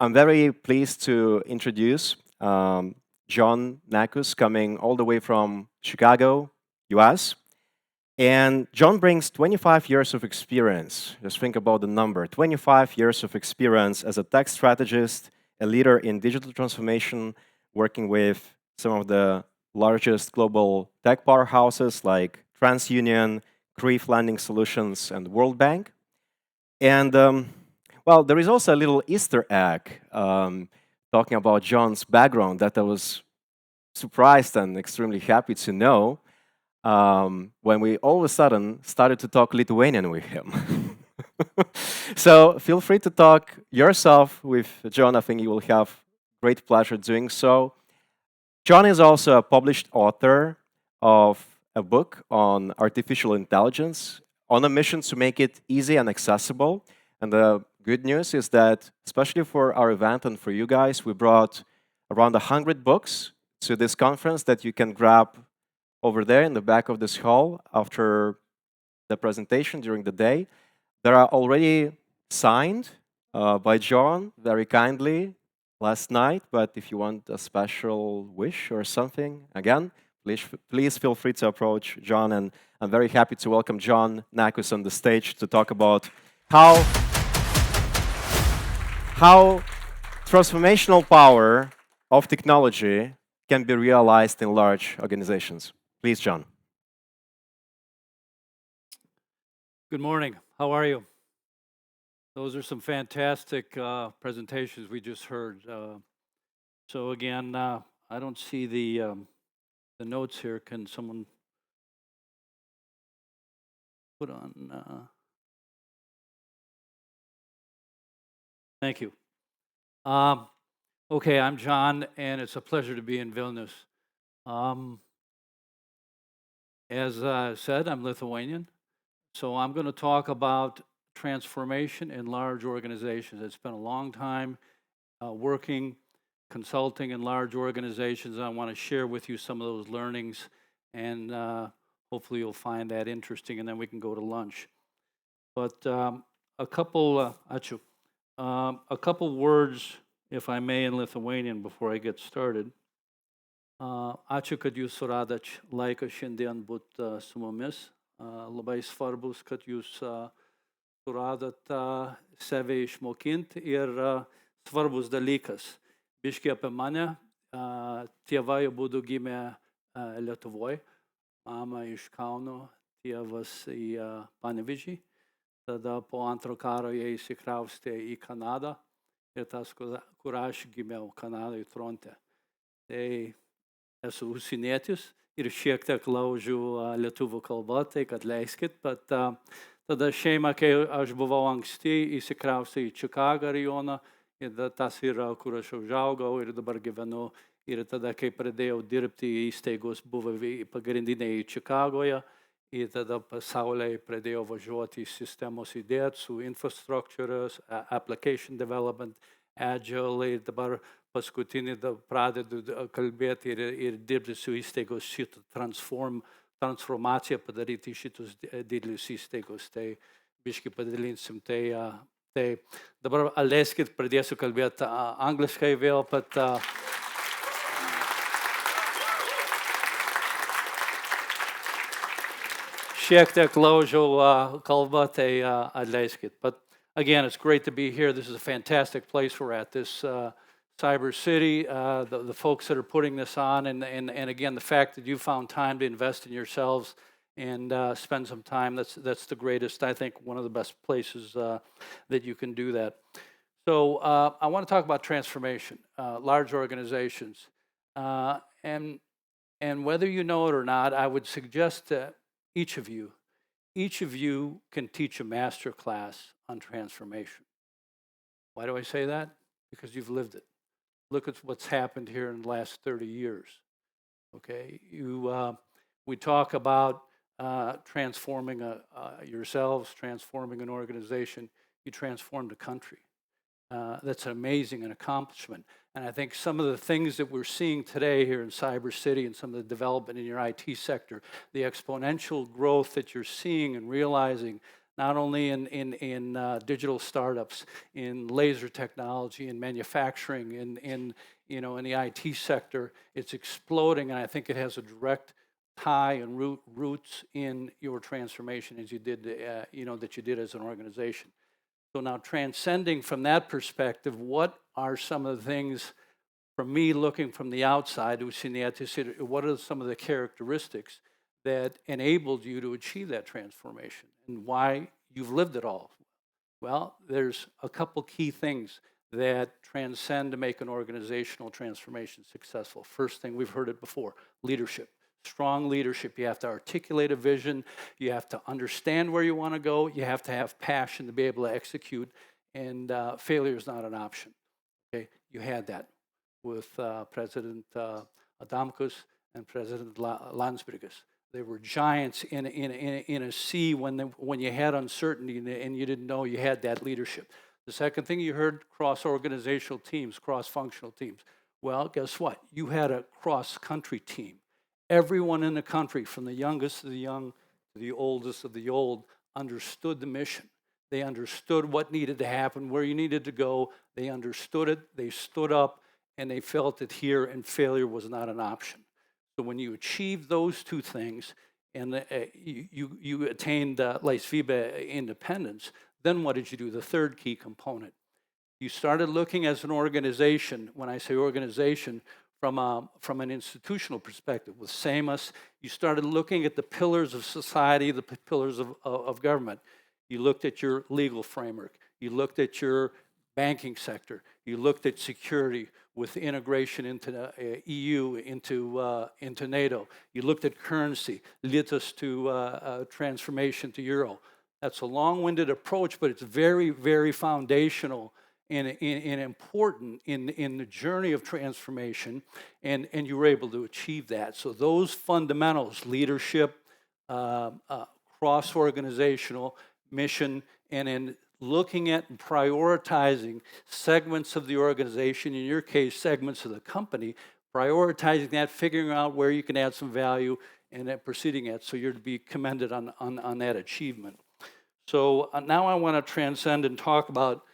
I'm very pleased to introduce John Nekus, coming all the way from Chicago, US. And John brings 25 years of experience. Just think about the number 25 years of experience as a tech strategist, a leader in digital transformation, working with some of the largest global tech powerhouses like TransUnion, Creve Lending Solutions, and World Bank. And well, there is also a little Easter egg talking about John's background that I was surprised and extremely happy to know when we all of a sudden started to talk Lithuanian with him. So feel free to talk yourself with John. I think you will have great pleasure doing so. John is also a published author of a book on artificial intelligence on a mission to make it easy and accessible. And the good news is that, especially for our event and for you guys, we brought around 100 books to this conference that you can grab over there in the back of this hall after the presentation during the day. They are already signed by John very kindly last night, but if you want a special wish or something, again, please feel free to approach John, and I'm very happy to welcome John Nekus on the stage to talk about how transformational power of technology can be realized in large organizations. Please, John. Good morning. How are you? Those are some fantastic presentations we just heard. So again, I don't see the notes here. Can someone put on? Thank you. Okay, I'm John, and it's a pleasure to be in Vilnius. As I said, I'm Lithuanian, so I'm going to talk about transformation in large organizations. I spent a long time working, consulting in large organizations. I want to share with you some of those learnings, and hopefully you'll find that interesting, and then we can go to lunch. But a couple words, if I may, in Lithuanian before I get started. Ačiū, kad jūs suradot laiką šiandien būt su mumis. Labai svarbus, kad jūs suradot save išmokinti ir svarbus dalykas. Biški apie mane. Tėvai abudu gimė Lietuvoje. Mama iš Kauno, tėvas į Panevėžį. Tada po antro karo jie įsikraustė į Kanadą. Ir tas, kur aš gimiau, Kanadoje, Toronte. Tai esu užsienietis ir šiek tiek laužiu lietuvių kalbą, tai kad leiskit, bet tada šeima, kai aš buvau anksti, įsikraustė į Čikagą rajoną, ir tas yra, kur aš užaugau ir dabar gyvenu. Ir tada, kai pradėjau dirbti, įstaigos buvo pagrindiniai Čikagoje, ir tada pasaulyje pradėjau važiuoti į sistemos įdėt su infrastructures, application development, agile, ir dabar paskutinį pradedu kalbėti ir dirbti su įstaigos šitą transformaciją padaryti šitus didelius įstaigos. Tai biškai padalinsim. Tai dabar leiskit pradėsiu kalbėti angliškai vėl, bet šiek tiek laužiau kalbą, tai atleiskit. But again, it's great to be here. This is a fantastic place we're at. This Cyber City, the folks that are putting this on, and again, the fact that you found time to invest in yourselves and spend some time, that's the greatest, I think, one of the best places that you can do that. So I want to talk about transformation, large organizations. And whether you know it or not, I would suggest that each of you can teach a master class on transformation. Why do I say that? Because you've lived it. Look at what's happened here in the last 30 years. Okay, we talk about transforming yourselves, transforming an organization. You transformed a country. That's amazing, an accomplishment. And I think some of the things that we're seeing today here in Cyber City and some of the development in your IT sector, the exponential growth that you're seeing and realizing not only in digital startups, in laser technology, in manufacturing, in in the IT sector. It's exploding, and I think it has a direct tie and roots in your transformation as you did, that you did as an organization. So now transcending from that perspective, what are some of the things, from me looking from the outside, who's seen the attitude, what are some of the characteristics that enabled you to achieve that transformation and why you've lived it all? Well, there's a couple key things that transcend to make an organizational transformation successful. First thing, we've heard it before, leadership. Strong leadership. You have to articulate a vision. You have to understand where you want to go. You have to have passion to be able to execute. And failure is not an option. Okay, you had that with President Adamkus and President Landsbergis. They were giants in a sea when you had uncertainty and you didn't know you had that leadership. The second thing you heard, cross-organizational teams, cross-functional teams. Well, guess what? You had a cross-country team. Everyone in the country, from the youngest to the young to the oldest of the old, understood the mission. They understood what needed to happen, where you needed to go. They understood it. They stood up, and they felt it here, and failure was not an option. So when you achieved those two things, and you attained Leis Vibe independence, then what did you do? The third key component. You started looking as an organization, when I say organization, from an institutional perspective. With SAMUS, you started looking at the pillars of society, the pillars of government. You looked at your legal framework. You looked at your banking sector. You looked at security with integration into the EU, into NATO. You looked at currency, litas to transformation to euro. That's a long-winded approach, but it's very, very foundational and important in the journey of transformation, and you were able to achieve that. So those fundamentals, leadership, cross-organizational, mission, and in looking at and prioritizing segments of the organization, in your case, segments of the company, prioritizing that, figuring out where you can add some value, and then proceeding it. So you're to be commended on that achievement. So now I want to transcend and talk about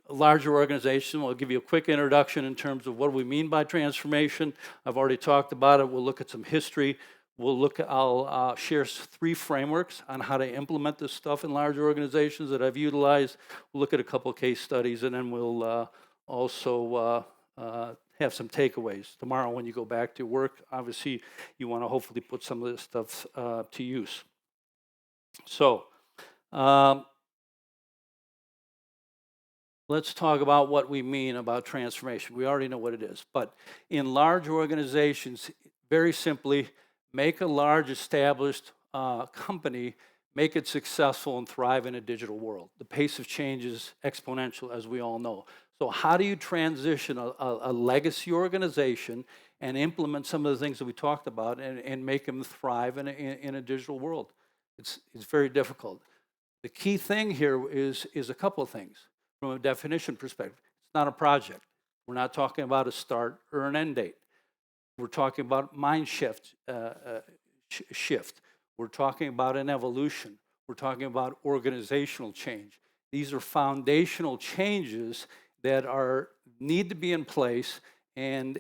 larger organization. I'll give you a quick introduction in terms of what we mean by transformation. I've already talked about it. We'll look at some history. I'll share 3 frameworks on how to implement this stuff in large organizations that I've utilized. We'll look at a couple case studies, and then we'll also have some takeaways. Tomorrow when you go back to work, obviously you want to hopefully put some of this stuff to use. So let's talk about what we mean about transformation. We already know what it is, but in large organizations, very simply, make a large established company, make it successful and thrive in a digital world. The pace of change is exponential, as we all know. So how do you transition a legacy organization and implement some of the things that we talked about and make them thrive in a digital world? It's very difficult. The key thing here is a couple of things from a definition perspective. It's not a project. We're not talking about a start or an end date. We're talking about mind shift. We're talking about an evolution. We're talking about organizational change. These are foundational changes that need to be in place. And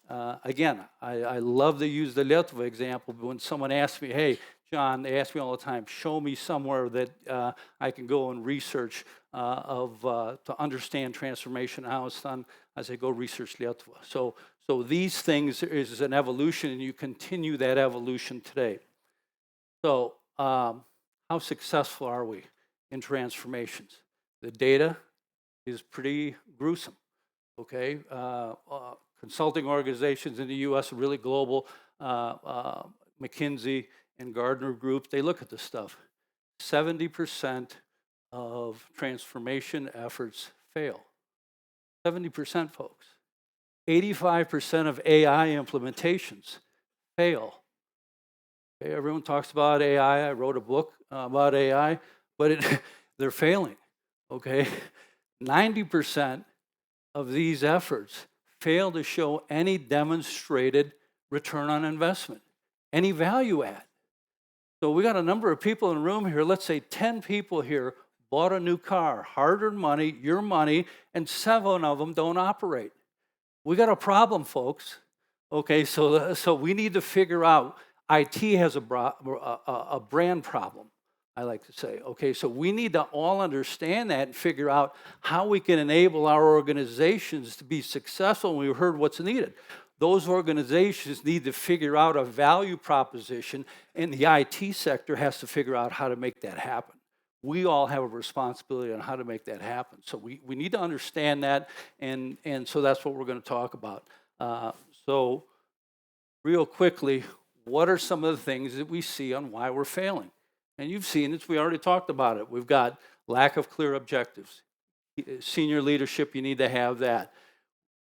again, I love to use the Lietuva example. But when someone asks me, "Hey, John," they ask me all the time, "Show me somewhere that I can go and research to understand transformation, how it's done." I say, "Go research Lietuva." So these things is an evolution, and you continue that evolution today. So how successful are we in transformations? The data is pretty gruesome, okay? Consulting organizations in the U.S. are really global. McKinsey and Gardner Group, they look at this stuff. 70% of transformation efforts fail. 70%, folks. 85% of AI implementations fail. Okay, everyone talks about AI. I wrote a book about AI, but they're failing. Okay, 90% of these efforts fail to show any demonstrated return on investment, any value add. So we got a number of people in the room here. Let's say 10 people here bought a new car, hard-earned money, your money, and 7 of them don't operate. We got a problem, folks. Okay, so we need to figure out. IT has a brand problem, I like to say. Okay, so we need to all understand that and figure out how we can enable our organizations to be successful. And we heard what's needed. Those organizations need to figure out a value proposition, and the IT sector has to figure out how to make that happen. We all have a responsibility on how to make that happen. So we need to understand that, and so that's what we're going to talk about. So real quickly, what are some of the things that we see on why we're failing? And you've seen it, we already talked about it. We've got lack of clear objectives. Senior leadership, you need to have that.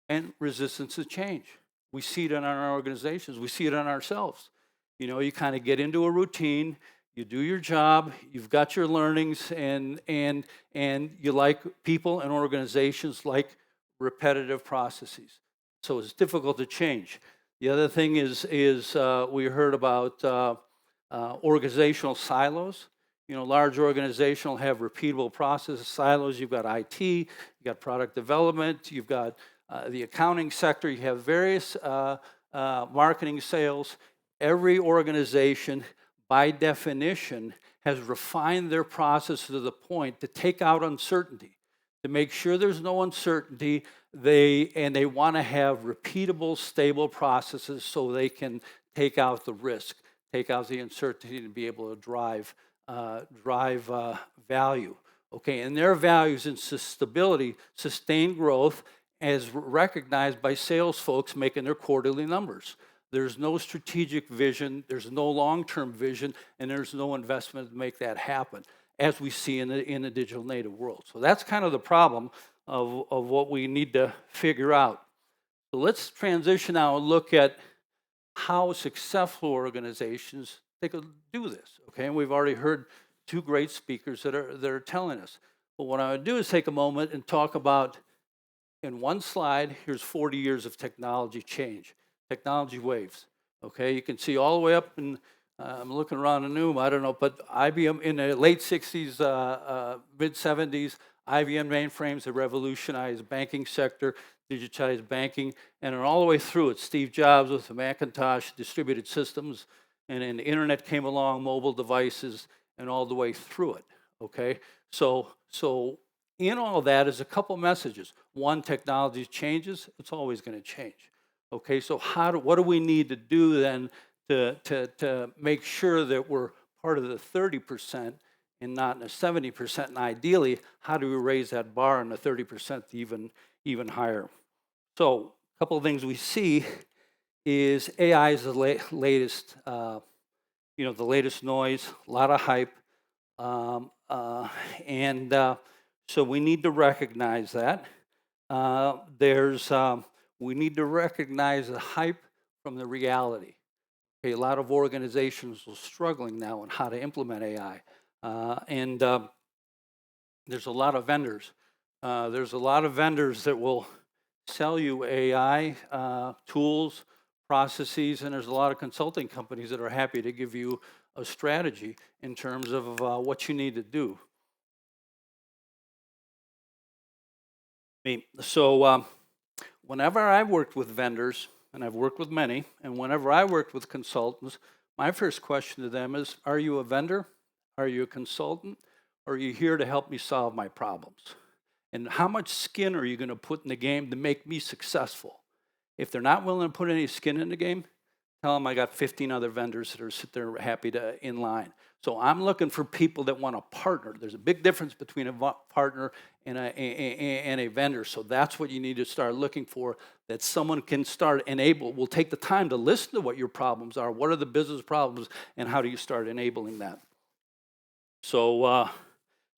And resistance to change. We see it in our organizations. We see it in ourselves. You know, you kind of get into a routine, you do your job, you've got your learnings, and you like people and organizations like repetitive processes. So it's difficult to change. The other thing is we heard about organizational silos. You know, large organizations have repeatable process silos. You've got IT, you've got product development, you've got the accounting sector, you have various marketing, sales. Every organization, by definition, has refined their process to the point to take out uncertainty, to make sure there's no uncertainty. They want to have repeatable, stable processes so they can take out the risk, take out the uncertainty, and be able to drive value. Okay, and their values in stability, sustained growth, as recognized by sales folks making their quarterly numbers. There's no strategic vision, there's no long-term vision, and there's no investment to make that happen, as we see in the digital native world. So that's kind of the problem of what we need to figure out. So let's transition now and look at how successful organizations do this. Okay, and we've already heard 2 great speakers that are telling us. But what I would do is take a moment and talk about, in one slide, here's 40 years of technology change, technology waves. Okay, you can see all the way up, and I'm looking around the room, I don't know, but IBM in the late 60s, mid 70s, IBM mainframes have revolutionized the banking sector, digitized banking, and all the way through it. Steve Jobs with the Macintosh, distributed systems, and then the internet came along, mobile devices, and all the way through it. Okay, so in all that is a couple messages. One, technology changes, it's always going to change. Okay, so what do we need to do then to make sure that we're part of the 30% and not in the 70%? And ideally, how do we raise that bar in the 30% to even higher? So a couple of things we see is AI is the latest, the latest noise, a lot of hype, so we need to recognize that. We need to recognize the hype from the reality. Okay, a lot of organizations are struggling now on how to implement AI. There's a lot of vendors. There's a lot of vendors that will sell you AI tools, processes, and there's a lot of consulting companies that are happy to give you a strategy in terms of what you need to do. So whenever I've worked with vendors, and I've worked with many, and whenever I worked with consultants, my first question to them is, are you a vendor? Are you a consultant? Or are you here to help me solve my problems? And how much skin are you going to put in the game to make me successful? If they're not willing to put any skin in the game, tell them I got 15 other vendors that are sitting there happy to in line. So I'm looking for people that want to partner. There's a big difference between a partner and a vendor. So that's what you need to start looking for, that someone can start will take the time to listen to what your problems are. What are the business problems, and how do you start enabling that? So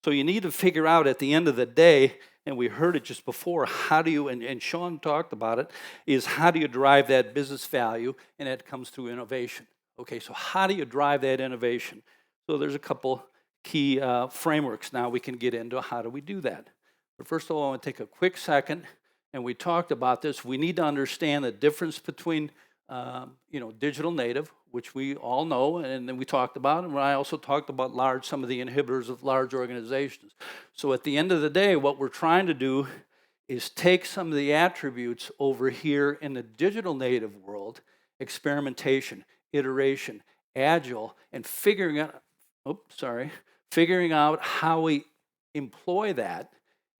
you need to figure out at the end of the day, and we heard it just before, how do you, and Sean talked about it, is how do you drive that business value, and that comes through innovation. Okay, so how do you drive that innovation? So there's a couple key frameworks now we can get into. How do we do that? But first of all, I want to take a quick second, and we talked about this. We need to understand the difference between digital native, which we all know, and then we talked about, and I also talked about some of the inhibitors of large organizations. So at the end of the day, what we're trying to do is take some of the attributes over here in the digital native world, experimentation, iteration, agile, and figuring out how we employ that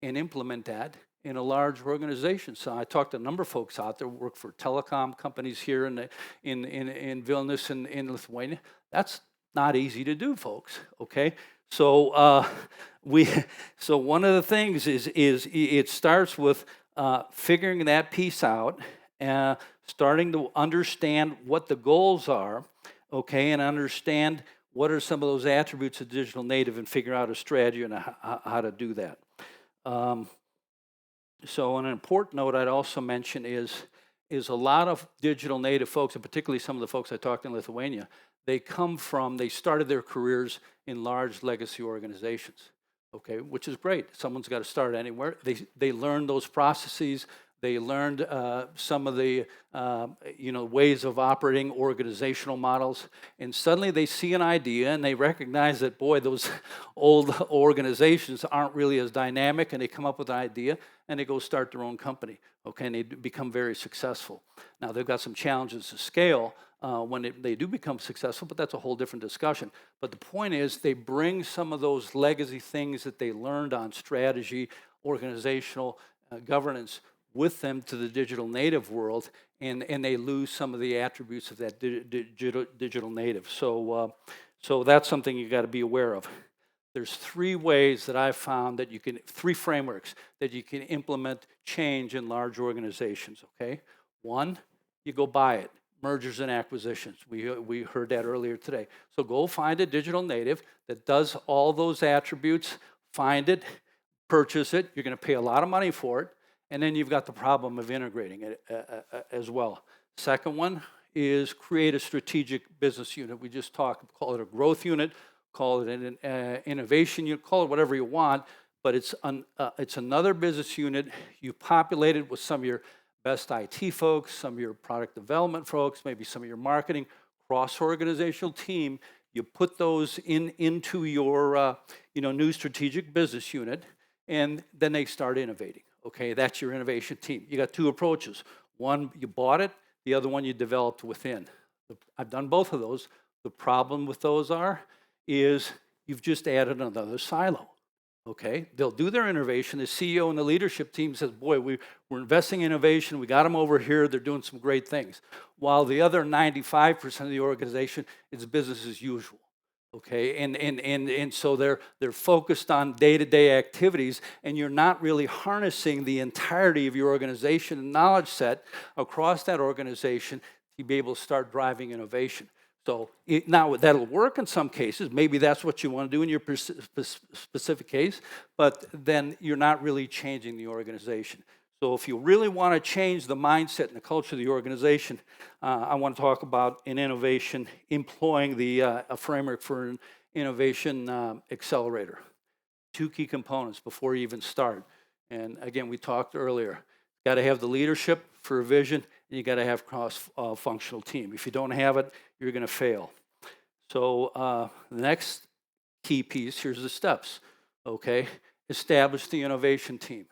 and implement that in a large organization. So I talked to a number of folks out there who work for telecom companies here in Vilnius and in Lithuania. That's not easy to do, folks. Okay, so so one of the things is it starts with figuring that piece out, starting to understand what the goals are, okay, and understand what are some of those attributes of digital native, and figure out a strategy and how to do that. So an important note I'd also mention is a lot of digital native folks, and particularly some of the folks I talked in Lithuania, they started their careers in large legacy organizations, okay, which is great. Someone's got to start anywhere. They learned those processes. They learned some of the ways of operating organizational models, and suddenly they see an idea and they recognize that, boy, those old organizations aren't really as dynamic, and they come up with an idea and they go start their own company, okay, and they become very successful. Now, they've got some challenges to scale when they do become successful, but that's a whole different discussion. But the point is, they bring some of those legacy things that they learned on strategy, organizational governance with them to the digital native world, and they lose some of the attributes of that digital native. So that's something you got to be aware of. There's three ways that I've found that three frameworks that you can implement change in large organizations, okay? One, you go buy it, mergers and acquisitions. We heard that earlier today. So go find a digital native that does all those attributes, find it, purchase it. You're going to pay a lot of money for it, and then you've got the problem of integrating it as well. Second one is create a strategic business unit. We just talked, call it a growth unit, call it an innovation unit, call it whatever you want, but it's another business unit. You populate it with some of your best IT folks, some of your product development folks, maybe some of your marketing, cross-organizational team. You put those into your new strategic business unit, and then they start innovating. Okay, that's your innovation team. You got two approaches. One, you bought it. The other one, you developed within. I've done both of those. The problem with those is you've just added another silo. Okay, they'll do their innovation. The CEO and the leadership team says, boy, we're investing in innovation. We got them over here. They're doing some great things. While the other 95% of the organization is business as usual. Okay, and so they're focused on day-to-day activities, and you're not really harnessing the entirety of your organization and knowledge set across that organization to be able to start driving innovation. So now that'll work in some cases. Maybe that's what you want to do in your specific case, but then you're not really changing the organization. So if you really want to change the mindset and the culture of the organization, I want to talk about an innovation, employing a framework for an innovation accelerator. Two key components before you even start. And again, we talked earlier, got to have the leadership for a vision, and you got to have cross-functional team. If you don't have it, you're going to fail. So the next key piece, here's the steps, okay? Establish the innovation team.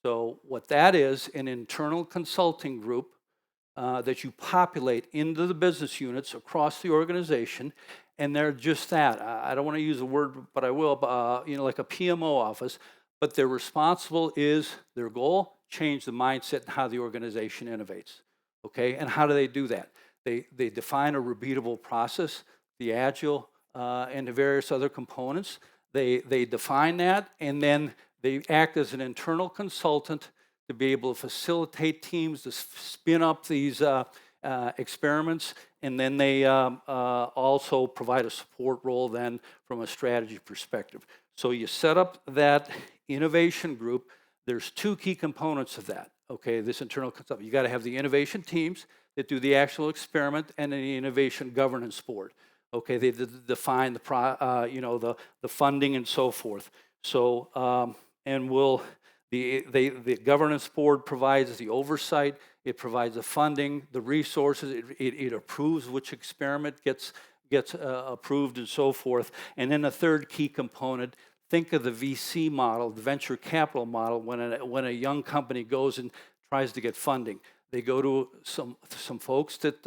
So what that is, an internal consulting group that you populate into the business units across the organization, and they're just that. I don't want to use the word, but I will, like a PMO office, but their their goal, change the mindset and how the organization innovates, okay? And how do they do that? They define a repeatable process, the agile and the various other components. They define that, and then they act as an internal consultant to be able to facilitate teams to spin up these experiments, and then they also provide a support role then from a strategy perspective. So you set up that innovation group. There's two key components of that, okay, this internal consultant. You got to have the innovation teams that do the actual experiment, and then the innovation governance board. Okay, they define the funding and so forth. So the governance board provides the oversight it provides the funding, the resources, it approves which experiment gets approved and so forth. And then the third key component, think of the VC model, the venture capital model, when a young company goes and tries to get funding. They go to some folks that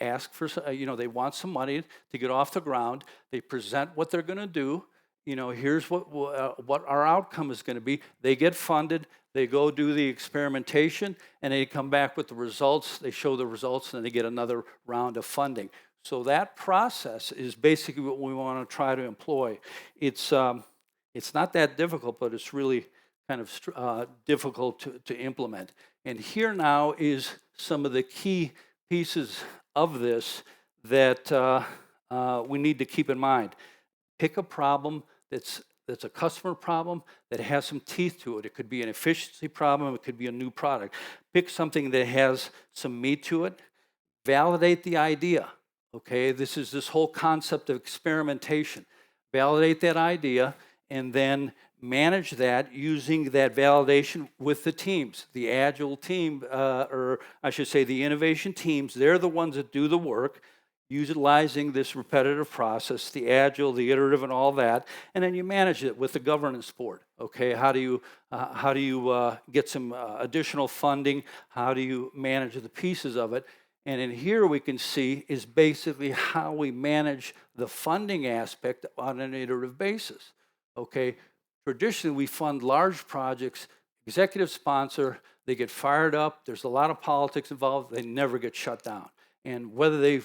ask for, they want some money to get off the ground. They present what they're going to do. Here's what our outcome is going to be. They get funded. They go do the experimentation, and they come back with the results. They show the results, and then they get another round of funding. So that process is basically what we want to try to employ. It's not that difficult, but it's really kind of difficult to implement. And here now is some of the key pieces of this that we need to keep in mind. Pick a problem that's a customer problem that has some teeth to it. It could be an efficiency problem. It could be a new product. Pick something that has some meat to it. Validate the idea. Okay, this is this whole concept of experimentation. Validate that idea and then manage that using that validation with the teams. The agile team, or I should say the innovation teams, they're the ones that do the work, utilizing this repetitive process, the agile, the iterative, and all that, and then you manage it with the governance board. Okay, how do you get some additional funding? How do you manage the pieces of it? And in here we can see is basically how we manage the funding aspect on an iterative basis. Okay, traditionally we fund large projects, executive sponsor, they get fired up, there's a lot of politics involved, they never get shut down. And whether they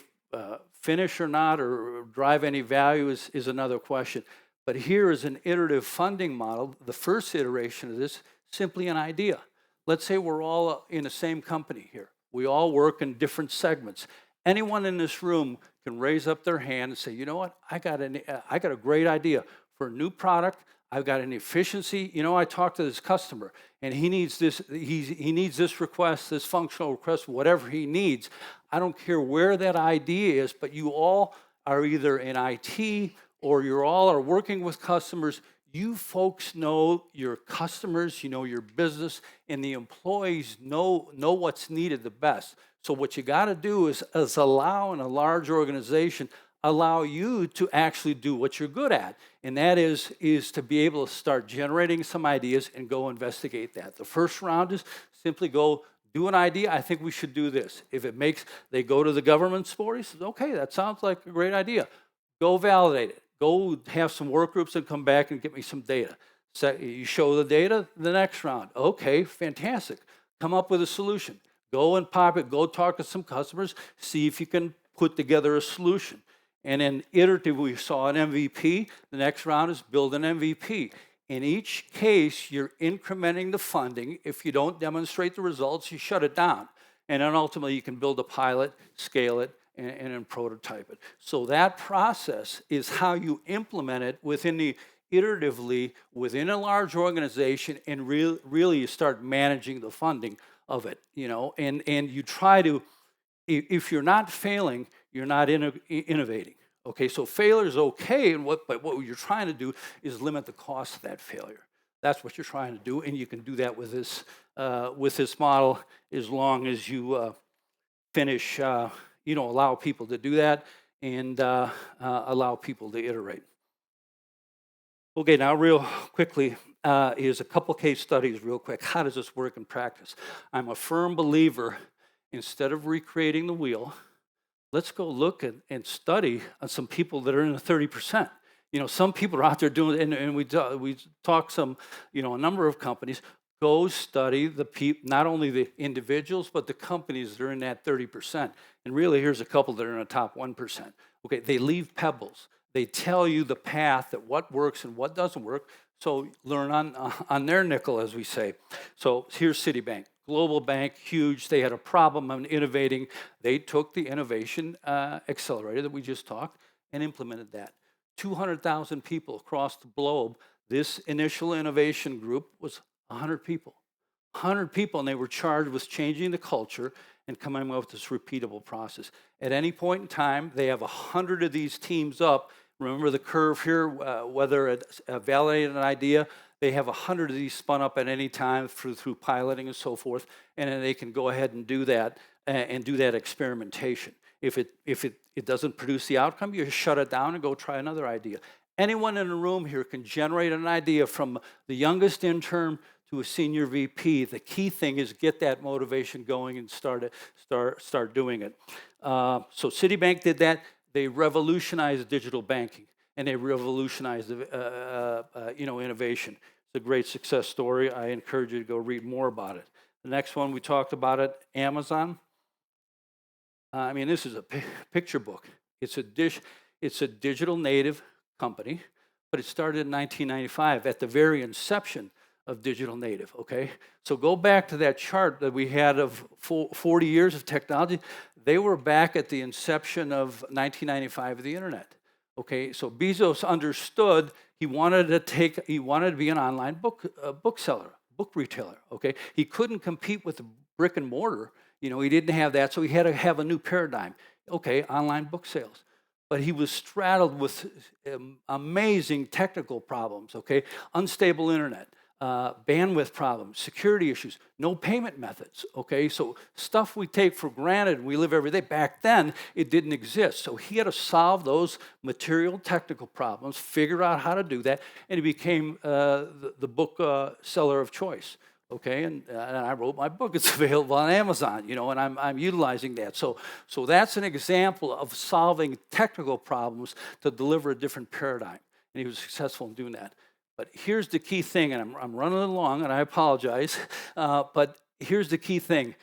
finish or not or drive any value is another question. But here is an iterative funding model. The first iteration of this, simply an idea. Let's say we're all in the same company here. We all work in different segments. Anyone in this room can raise up their hand and say, you know what, I got a great idea for a new product. I've got an efficiency. I talked to this customer and he needs this, he needs this request, this functional request, whatever he needs. I don't care where that idea is, but you all are either in IT or you all are working with customers. You folks know your customers, you know your business, and the employees know what's needed the best. So what you got to do is allow in a large organization, allow you to actually do what you're good at. And that is to be able to start generating some ideas and go investigate that. The first round is simply go do an idea. I think we should do this. If it makes, they go to the government board, he says, okay, that sounds like a great idea. Go validate it. Go have some work groups and come back and get me some data. So you show the data, the next round. Okay, fantastic. Come up with a solution. Go and pop it. Go talk to some customers. See if you can put together a solution. And then iterative, we saw an MVP. The next round is build an MVP. In each case, you're incrementing the funding. If you don't demonstrate the results, you shut it down. And then ultimately, you can build a pilot, scale it, and then prototype it. So that process is how you implement it iteratively within a large organization, and really you start managing the funding of it. And you try to, if you're not failing, you're not innovating. Okay, so failure is okay, but what you're trying to do is limit the cost of that failure. That's what you're trying to do, and you can do that with this model as long as you finish. Allow people to do that and allow people to iterate. Okay, now real quickly, here's a couple case studies real quick. How does this work in practice? I'm a firm believer, instead of recreating the wheel, let's go look and study on some people that are in the 30%. Some people are out there doing it, and we talk some, a number of companies. Go study the people, not only the individuals, but the companies that are in that 30%. And really, here's a couple that are in the top 1%. Okay, they leave pebbles. They tell you the path that what works and what doesn't work. So learn on their nickel, as we say. So here's Citibank, global bank, huge. They had a problem on innovating. They took the innovation accelerator that we just talked and implemented that. 200,000 people across the globe. This initial innovation group was 100 people. 100 people, and they were charged with changing the culture and coming up with this repeatable process. At any point in time, they have 100 of these teams up. Remember the curve here, whether it's validated an idea, They have 100 of these spun up at any time through piloting and so forth, and then they can go ahead and do that and do that experimentation. If it doesn't produce the outcome, you just shut it down and go try another idea. Anyone in the room here can generate an idea from the youngest intern to a senior VP. The key thing is get that motivation going and start doing it. So Citibank did that. They revolutionized digital banking, and they revolutionized innovation. It's a great success story. I encourage you to go read more about it. The next one we talked about it, Amazon. I mean, this is a picture book. It's a digital native company, but it started in 1995 at the very inception of digital native, okay? So go back to that chart that we had of 40 years of technology. They were back at the inception of 1995 of the internet, okay? So Bezos understood he wanted to be an online bookseller, book retailer, okay? He couldn't compete with the brick and mortar. He didn't have that, so he had to have a new paradigm. Okay, online book sales. But he was straddled with amazing technical problems, okay? Unstable internet, bandwidth problems, security issues, no payment methods, okay? So stuff we take for granted and we live every day. Back then, it didn't exist. So he had to solve those material technical problems, figure out how to do that, and he became the book seller of choice. Okay, and I wrote my book. It's available on Amazon, and I'm utilizing that. So that's an example of solving technical problems to deliver a different paradigm, and he was successful in doing that. But here's the key thing, and I'm running along, and I apologize, but here's the key thing.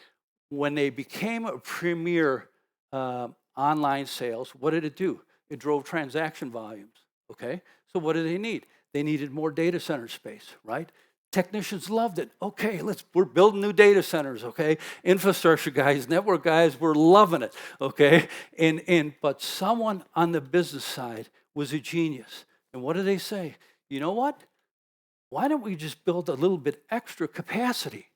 When they became a premier online sales, what did it do? It drove transaction volumes, okay? So what do they need? They needed more data center space, right? Technicians loved it. Okay, we're building new data centers, okay? Infrastructure guys, network guys, we're loving it, okay? But someone on the business side was a genius. And what did they say? You know what? Why don't we just build a little bit extra capacity?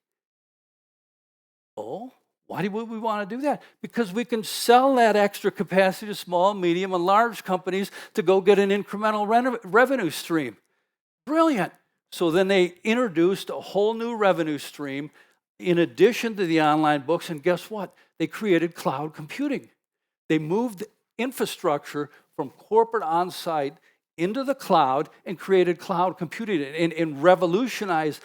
Oh, why would we want to do that? Because we can sell that extra capacity to small, medium, and large companies to go get an incremental revenue stream. Brilliant. So then they introduced a whole new revenue stream in addition to the online books, and guess what? They created cloud computing. They moved infrastructure from corporate on-site into the cloud and created cloud computing and revolutionized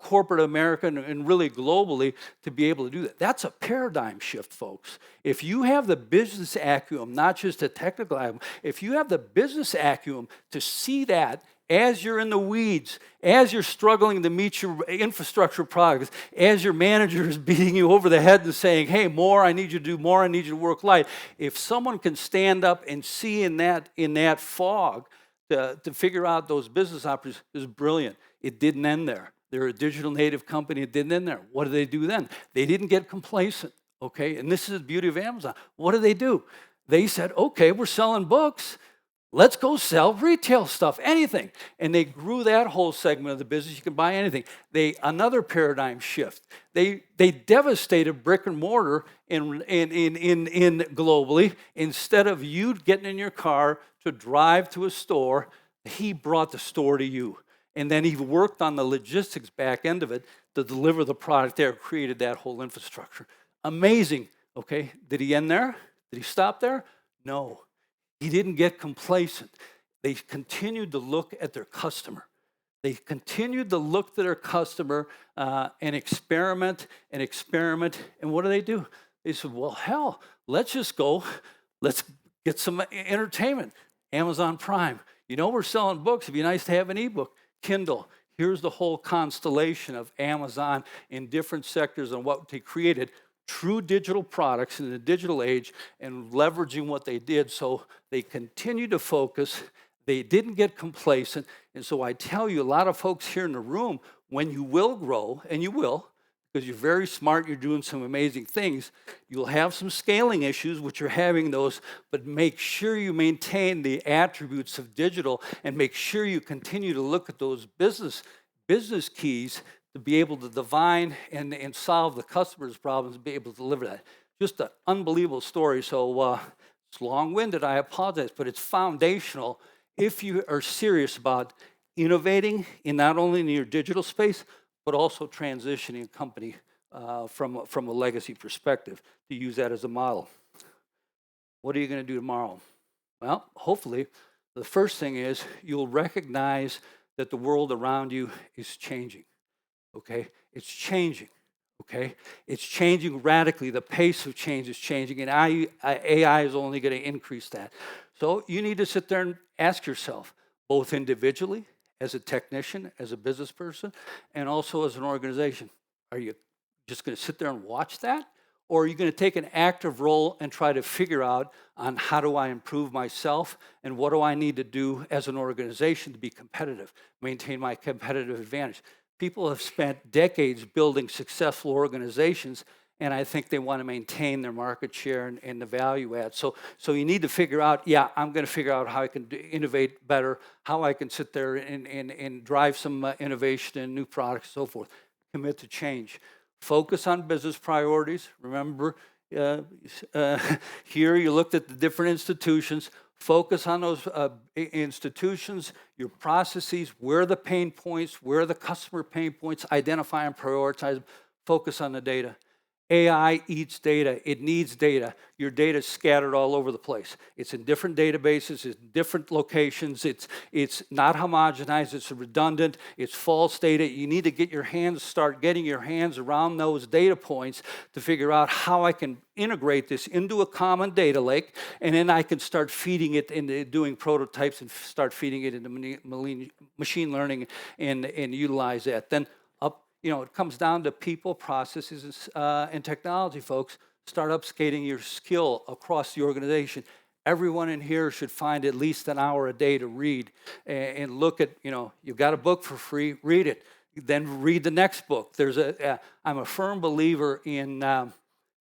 corporate America and really globally to be able to do that. That's a paradigm shift, folks. If you have the business acumen, not just a technical acumen, if you have the business acumen to see that as you're in the weeds, as you're struggling to meet your infrastructure products, as your manager is beating you over the head and saying, hey, more, I need you to do more, I need you to work light. If someone can stand up and see in that fog to figure out those business opportunities, is brilliant. It didn't end there. They're a digital native company. It didn't end there. What did they do then? They didn't get complacent, okay? And this is the beauty of Amazon. What did they do? They said, okay, we're selling books. Let's go sell retail stuff, anything. And they grew that whole segment of the business. You can buy anything. Another paradigm shift. They devastated brick and mortar in globally. Instead of you getting in your car to drive to a store, he brought the store to you. And then he worked on the logistics back end of it to deliver the product there, created that whole infrastructure. Amazing, okay? Did he end there? Did he stop there? No. He didn't get complacent. They continued to look at their customer. They continued to look at their customer and experiment. And what do? They said, well, hell, let's get some entertainment. Amazon Prime. We're selling books. It'd be nice to have an ebook. Kindle. Here's the whole constellation of Amazon in different sectors and what they created. True digital products in the digital age and leveraging what they did. So they continued to focus. They didn't get complacent. And so I tell you, a lot of folks here in the room, when you will grow, and you will, because you're very smart, you're doing some amazing things, you'll have some scaling issues, which you're having those, but make sure you maintain the attributes of digital and make sure you continue to look at those business keys to be able to divine and solve the customer's problems and be able to deliver that. Just an unbelievable story. So it's long-winded, I apologize, but it's foundational if you are serious about innovating in not only in your digital space, but also transitioning a company from a legacy perspective to use that as a model. What are you going to do tomorrow? Well, hopefully, the first thing is you'll recognize that the world around you is changing, okay? It's changing, okay? It's changing radically. The pace of change is changing, and AI is only going to increase that. So you need to sit there and ask yourself, both individually, as a technician, as a business person, and also as an organization, are you just going to sit there and watch that? Or are you going to take an active role and try to figure out on how do I improve myself and what do I need to do as an organization to be competitive, maintain my competitive advantage? People have spent decades building successful organizations, and I think they want to maintain their market share and the value add. So you need to figure out, yeah, I'm going to figure out how I can innovate better, how I can sit there and drive some innovation and new products, so forth. Commit to change. Focus on business priorities. Remember, here you looked at the different institutions. Focus on those institutions, your processes, where are the pain points, where are the customer pain points, identify and prioritize them. Focus on the data. AI eats data. It needs data. Your data is scattered all over the place. It's in different databases, it's in different locations. It's not homogenized. It's redundant. It's false data. You need to start getting your hands around those data points to figure out how I can integrate this into a common data lake, and then I can start feeding it into doing prototypes and start feeding it into machine learning and utilize that. Then it comes down to people, processes, and technology, folks. Start upscaling your skill across the organization. Everyone in here should find at least an hour a day to read and look at, you've got a book for free, read it. Then read the next book. I'm a firm believer in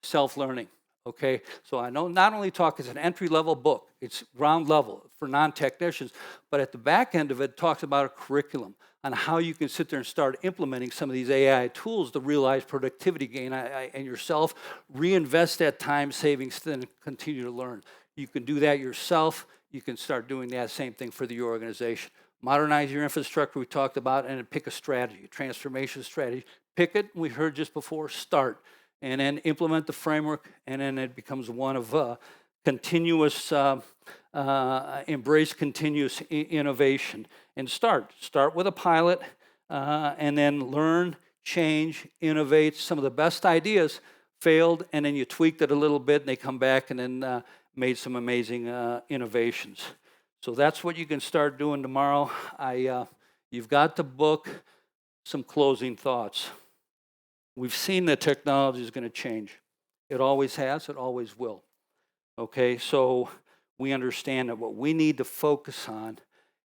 self-learning, okay? So I know not only talk as an entry-level book, it's ground level for non-technicians, but at the back end of it talks about a curriculum on how you can sit there and start implementing some of these AI tools to realize productivity gain and yourself, reinvest that time savings, then continue to learn. You can do that yourself. You can start doing that same thing for the organization. Modernize your infrastructure we talked about, and then pick a strategy, a transformation strategy. Pick it, we heard just before, start, and then implement the framework, and then it becomes one of continuous, embrace continuous innovation. And start with a pilot, and then learn, change, innovate. Some of the best ideas failed, and then you tweaked it a little bit, and they come back and then made some amazing innovations. So that's what you can start doing tomorrow. You've got the book. Some closing thoughts. We've seen that technology is going to change. It always has, it always will. Okay, so we understand that what we need to focus on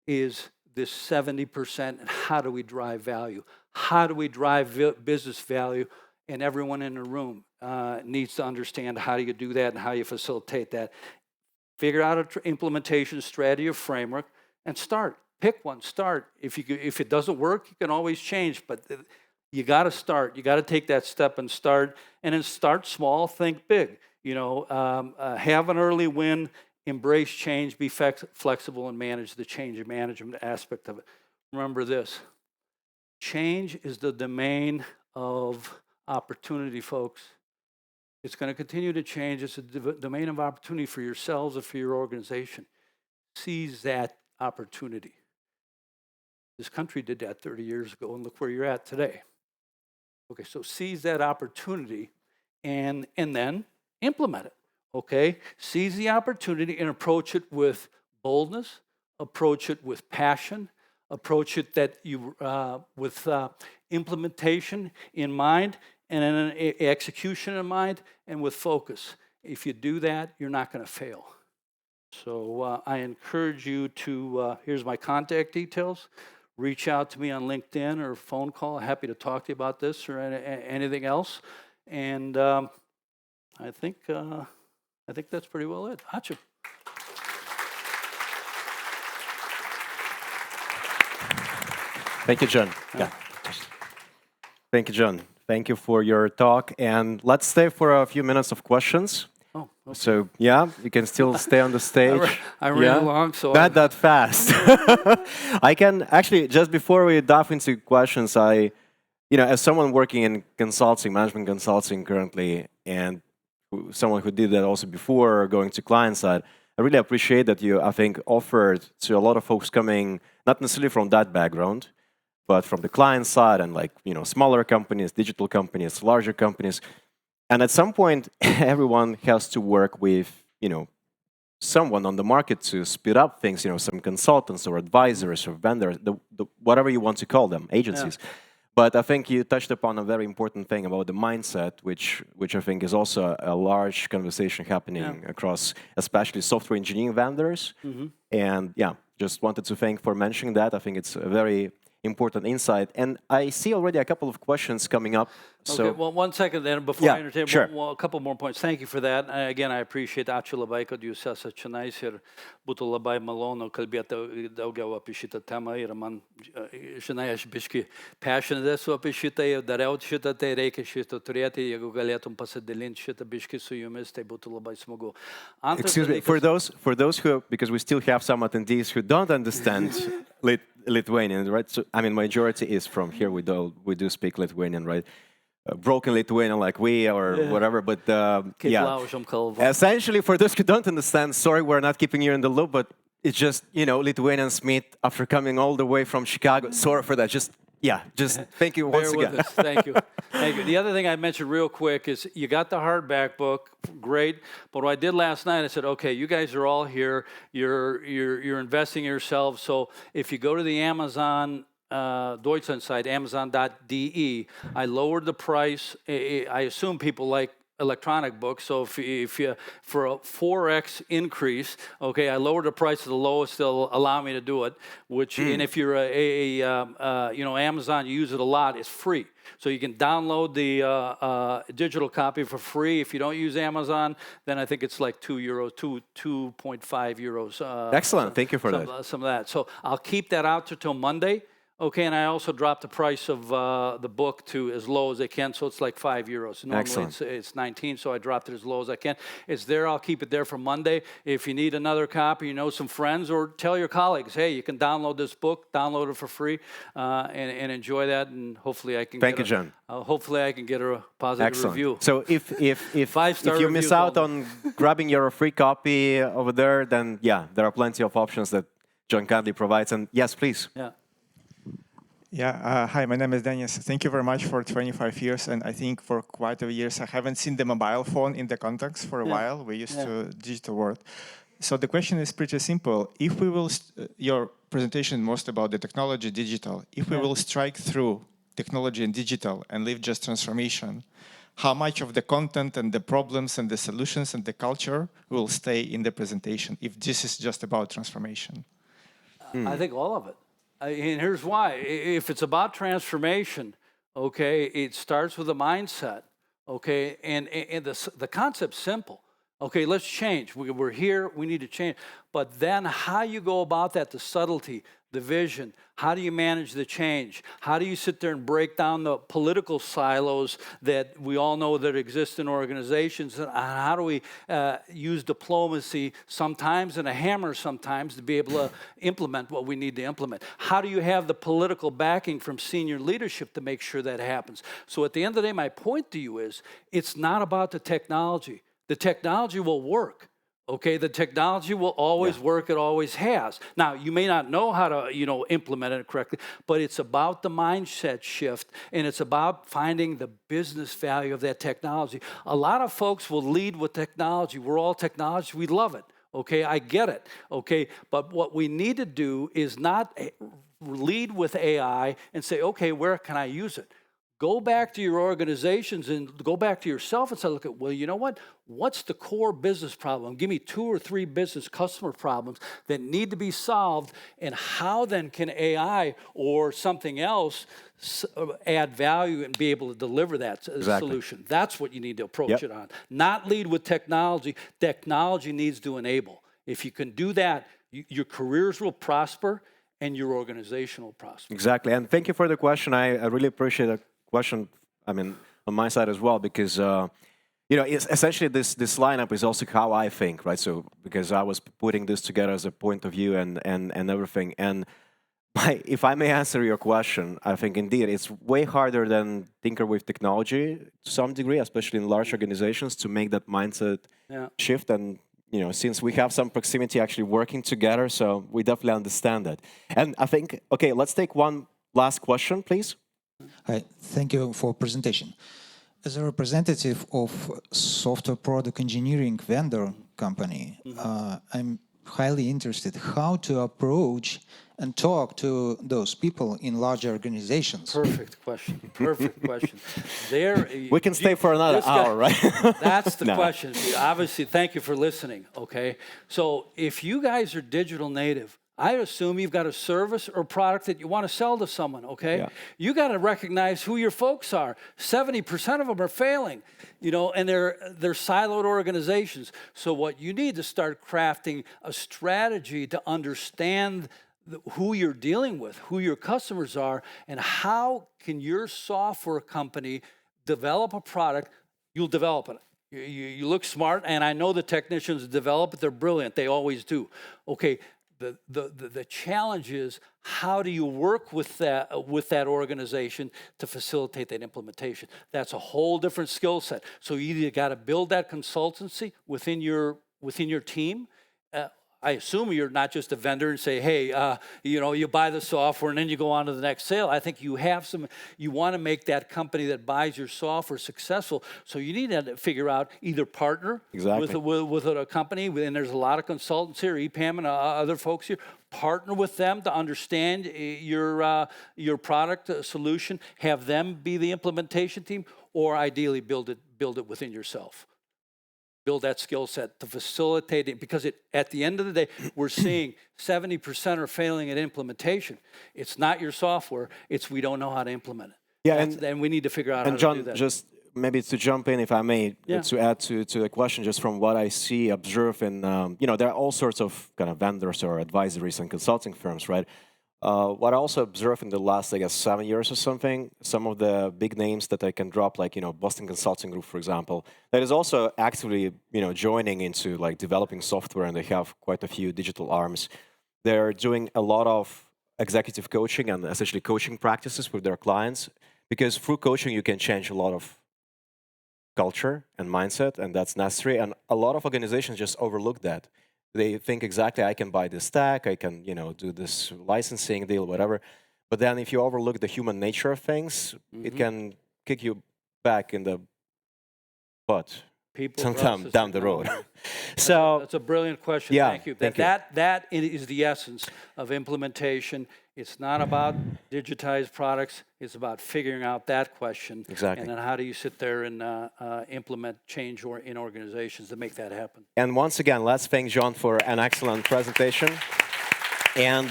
is this 70%, and how do we drive value? How do we drive business value? And everyone in the room needs to understand how you do that and how you facilitate that. Figure out an implementation strategy or framework and start. Pick one, start. If it doesn't work, you can always change, but you got to start. You got to take that step and start, and then start small, think big. Have an early win, embrace change, be flexible, and manage the change management aspect of it. Remember this, change is the domain of opportunity, folks. It's going to continue to change. It's a domain of opportunity for yourselves and for your organization. Seize that opportunity. This country did that 30 years ago, and look where you're at today. Okay, so seize that opportunity and then implement it. Okay, seize the opportunity and approach it with boldness, approach it with passion, approach it with implementation in mind, and then execution in mind, and with focus. If you do that, you're not going to fail. So I encourage you to, here's my contact details. Reach out to me on LinkedIn or phone call. Happy to talk to you about this or anything else. And I think that's pretty well it. Hachu. Thank you, John. Yeah. Thank you, John. Thank you for your talk. And let's stay for a few minutes of questions. Oh, So yeah, you can still stay on the stage. I ran Yeah, along, so not that fast. I can actually, just before we dive into questions, as someone working in consulting, management consulting currently, and someone who did that also before going to client side, I really appreciate that you, I think, offered to a lot of folks coming not necessarily from that background, but from the client side and smaller companies, digital companies, larger companies. And at some point, everyone has to work with, someone on the market to speed up things, some consultants or advisors or vendors, whatever you want to call them, agencies. But I think you touched upon a very important thing about the mindset, which I think is also a large conversation happening across, especially software engineering vendors. And yeah, just wanted to thank for mentioning that. I think it's a very important insight. And I see already a couple of questions coming up. So, okay, well, 1 second then before I entertain, sure. a couple more points. Thank you for that. Again, I appreciate ačiū labai, kad jūs esate čionais ir būtų labai malonu kalbėti daugiau apie šitą temą. Ir man, žinai, aš biški passionate esu apie šitą, dariau šitą, tai reikia šitą turėti. Jeigu galėtum pasidalinti šitą biški su jumis, tai būtų labai smagu. Excuse me, for those who, because we still have some attendees who don't understand Lithuanian, right? So, I mean, majority is from here. We do speak Lithuanian, right? Broken Lithuanian like we or whatever, but essentially for those who don't understand, sorry, we're not keeping you in the loop, but it's just, Lithuanians meet after coming all the way from Chicago. Sorry for that. Just thank you once again. With us. Thank you. Thank you. The other thing I mentioned real quick is you got the hardback book, great. But what I did last night, I said, okay, you guys are all here. You're investing in yourselves. So if you go to the Amazon Deutschland site, amazon.de, I lowered the price. I assume people like electronic books, so if you for a 4x increase, okay, I lowered the price to the lowest they'll allow me to do it. Which, and if you're Amazon, you use it a lot, it's free. So you can download the digital copy for free. If you don't use Amazon, then I think it's like €2, 2.5 euros. Excellent, thank you for that. Some of that. So I'll keep that out till Monday. Okay, and I also dropped the price of the book to as low as I can, so it's like €5. Normally it's 19, so I dropped it as low as I can. It's there. I'll keep it there for Monday. If you need another copy, some friends, or tell your colleagues, hey, you can download this book, download it for free, and enjoy that. And hopefully I can. Thank you, John. Hopefully I can get a positive review. So if you miss out on grabbing your free copy over there, then there are plenty of options that John kindly provides. And yes, please. Hi, my name is Dennis. Thank you very much for 25 years. And I think for quite a years, I haven't seen the mobile phone in the context for a while. We're used to digital world. So the question is pretty simple. If we will, your presentation most about the technology digital, if we will strike through technology and digital and leave just transformation, how much of the content and the problems and the solutions and the culture will stay in the presentation if this is just about transformation? I think all of it. And here's why. If it's about transformation, okay, it starts with a mindset, okay, and the concept's simple. Okay, let's change. We're here, we need to change. But then how you go about that, the subtlety, the vision, how do you manage the change? How do you sit there and break down the political silos that we all know that exist in organizations? And how do we use diplomacy sometimes and a hammer sometimes to be able to implement what we need to implement? How do you have the political backing from senior leadership to make sure that happens? So at the end of the day, my point to you is, it's not about the technology. The technology will work. Okay, the technology will always work. It always has. Now, you may not know how to, implement it correctly, but it's about the mindset shift, and it's about finding the business value of that technology. A lot of folks will lead with technology. We're all technology. We love it. Okay, I get it. Okay, but what we need to do is not lead with AI and say, okay, where can I use it? Go back to your organizations and go back to yourself and say, look, well, you know what? What's the core business problem? Give me 2 or 3 business customer problems that need to be solved, and how then can AI or something else add value and be able to deliver that solution? That's what you need to approach it on. Not lead with technology. Technology needs to enable. If you can do that, your careers will prosper and your organization will prosper. Exactly, and thank you for the question. I really appreciate it. Question, I mean, on my side as well, because Essentially this lineup is also how I think, right? So because I was putting this together as a point of view and everything. And if I may answer your question, I think indeed it's way harder than tinker with technology to some degree, especially in large organizations, to make that mindset shift. And since we have some proximity actually working together, so we definitely understand that. And I think, okay, let's take one last question, please. Hi, thank you for presentation. As a representative of software product engineering vendor company, I'm highly interested how to approach and talk to those people in large organizations. Perfect question. Perfect question. We can stay for another hour, right? That's the question. Obviously, thank you for listening, okay? So if you guys are digital native, I assume you've got a service or product that you want to sell to someone, okay? Yeah. You got to recognize who your folks are. 70% of them are failing, and they're siloed organizations. So what you need to start crafting a strategy to understand who you're dealing with, who your customers are, and how can your software company develop a product. You'll develop it. You look smart, and I know the technicians develop it. They're brilliant. They always do. Okay. The challenge is, how do you work with that organization to facilitate that implementation? That's a whole different skill set. So you either got to build that consultancy within your team. I assume you're not just a vendor and say, hey, you buy the software and then you go on to the next sale. I think you want to make that company that buys your software successful. So you need to figure out, either partner with a company, and there's a lot of consultants here, EPAM and other folks here, partner with them to understand your product solution, have them be the implementation team, or ideally build it within yourself. Build that skill set to facilitate it, because at the end of the day, we're seeing 70% are failing at implementation. It's not your software, it's we don't know how to implement it. Yeah, and we need to figure out how to John, do that. just maybe to jump in, if I may, to add to the question, just from what I see, observe, and there are all sorts of kind of vendors or advisories and consulting firms, right? What I also observed in the last, 7 years or something, some of the big names that I can drop, like, Boston Consulting Group, for example, that is also actively, joining into developing software, and they have quite a few digital arms. They're doing a lot of executive coaching and essentially coaching practices with their clients, because through coaching, you can change a lot of culture and mindset, and that's necessary. And a lot of organizations just overlook that. They think exactly, I can buy this stack, I can, do this licensing deal, whatever. But then if you overlook the human nature of things, it can kick you back in the butt sometime down the road. So that's a brilliant question. Yeah, Thank you. thank you. That is the essence of implementation. It's not about digitized products. It's about figuring out that question. Exactly. And then how do you sit there and implement change in organizations to make that happen? And once again, let's thank John for an excellent presentation. And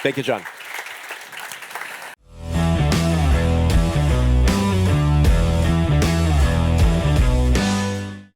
thank you, John.